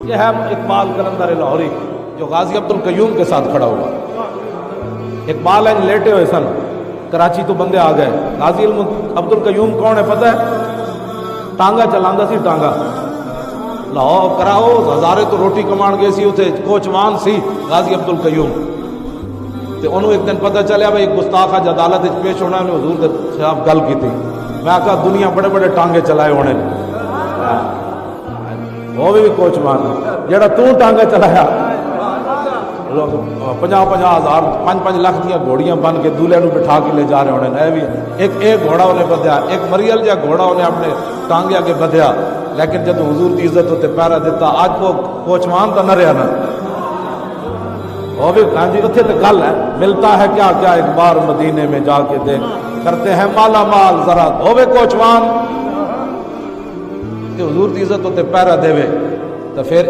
यह है इकबाल कलंदर लाहौरी जो गाजी अब्दुल कयूम के साथ खड़ा हुआ। इकबाल है लेटे हुए सन, कराची तो बंदे आ गए। गाजी अब्दुल कयूम कौन है पता है? टांगा चलांदा सी, टांगा लाहौर कराओ हजारे तो रोटी कमान गए सी, उसे कोचवान सी गाजी अब्दुल कयूम। तो उन्होंने एक दिन पता चलिया भाई गुस्ताख अज अदालत पेश होना, हजूर के खिलाफ गल की थी। मैं आखा दुनिया बड़े बड़े टांगे चलाए होने, वो भी कोचवान जेड़ा तू टांगा चलाया 50,000 5-5 लाख दियाँ घोड़ियां बन के दूल्हे को बिठा के ले जा रहे होने। भी एक घोड़ा उन्हें बध्या, एक मरियल जहा घोड़ा उन्हें अपने टांगे आगे बध्या, लेकिन जब हुजूर की इज्जत होते पैरा दिता अज वो कोचवान तो न रहा ना। वो भी हाँ जी उत्थे तो गल है, मिलता है क्या क्या एक बार मदीने में जाके देख, करते हैं माला माल जरा होवे कोचवान, हुजूर की इज्जत होते पैरा देवे तो फिर